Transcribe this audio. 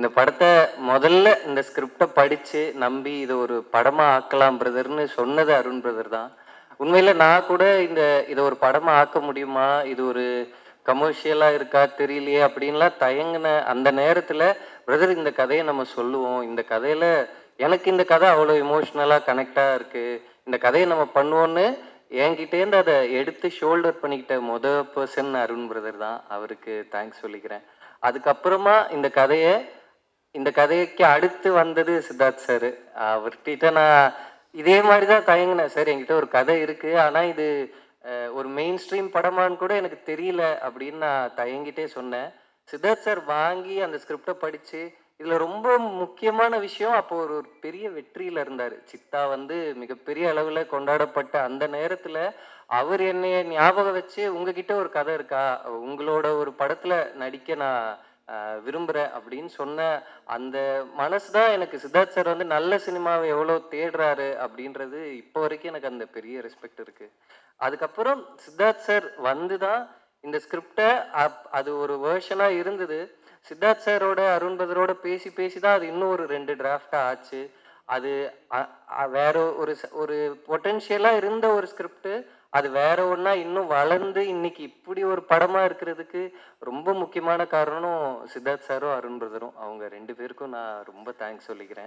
இந்த படத்த முதல்ல இந்த ஸ்கிரிப்ட படிச்சு, நம்பி இத ஒரு படமா ஆக்கலாம் பிரதர்ன்னு சொன்னது அருண் பிரதர் தான். உண்மையில நான் கூட இத ஒரு படமா ஆக்க முடியுமா? இது ஒரு கமர்ஷியலா இருக்கா தெரியலையே அப்படின்லாம் தயங்குன அந்த நேரத்துல, பிரதர் இந்த கதைய நம்ம சொல்லுவோம். இந்த கதையில எனக்கு இந்த கதை அவ்வளோ எமோஷனலா கனெக்ட்டா இருக்கு. இந்த கதைய நம்ம பண்ணுவோம்னு என்கிட்டேருந்து அத எடுத்து ஷோல்டர் பண்ணிக்கிட்ட பெர்சன் அருண் பிரதர் தான். அவருக்கு தேங்க்ஸ் சொல்லிக்கிறேன். அதுக்கப்புறமா இந்த கதைக்கு அடுத்து வந்தது சித்தார்த் சார். அவர்கிட்ட நான் இதே மாதிரி தான் தயங்கினேன். சார் என்கிட்ட ஒரு கதை இருக்கு. ஆனா இது ஒரு மெயின் ஸ்ட்ரீம் படமான்னு கூட எனக்கு தெரியல அப்படின்னு நான் தயங்கிட்டே சொன்னேன். சித்தார்த் சார் வாங்கி அந்த ஸ்கிரிப்ட படிச்சு, இதுல ரொம்ப முக்கியமான விஷயம் அப்போ ஒரு ஒரு பெரிய வெற்றியில இருந்தாரு. சித்தா வந்து மிகப்பெரிய அளவுல கொண்டாடப்பட்ட அந்த நேரத்துல, அவர் என்னைய ஞாபகம் வச்சு, "உங்ககிட்ட ஒரு கதை இருக்கா? உங்களோட ஒரு படத்துல நடிக்க நான் விரும்புறேன்" அப்படின்னு சொன்ன அந்த மனசு தான் எனக்கு சித்தார்த் சார் வந்து நல்ல சினிமாவை எவ்வளோ தேடுறாரு அப்படின்றது இப்போ வரைக்கும் எனக்கு அந்த பெரிய ரெஸ்பெக்ட் இருக்கு. அதுக்கப்புறம் சித்தார்த் சார் வந்து தான் இந்த ஸ்கிரிப்ட அது ஒரு வெர்ஷனா இருந்தது. சித்தார்த் சாரோட, அருண் பிரதரோட பேசி பேசி தான் அது இன்னும் ஒரு 2 டிராஃப்ட்டா ஆச்சு. அது அ அ வேற ஒரு பொட்டன்ஷியலா இருந்த ஒரு ஸ்கிரிப்ட். அது வேற ஒண்ணா இன்னும் வளர்ந்து இன்னைக்கு இப்படி ஒரு படமா இருக்கிறதுக்கு ரொம்ப முக்கியமான காரணம் சித்தார்த் சாரும், அருண் பிரதரும். அவங்க 2 பேருக்கும் நான் ரொம்ப தேங்க்ஸ் சொல்லிக்கிறேன்.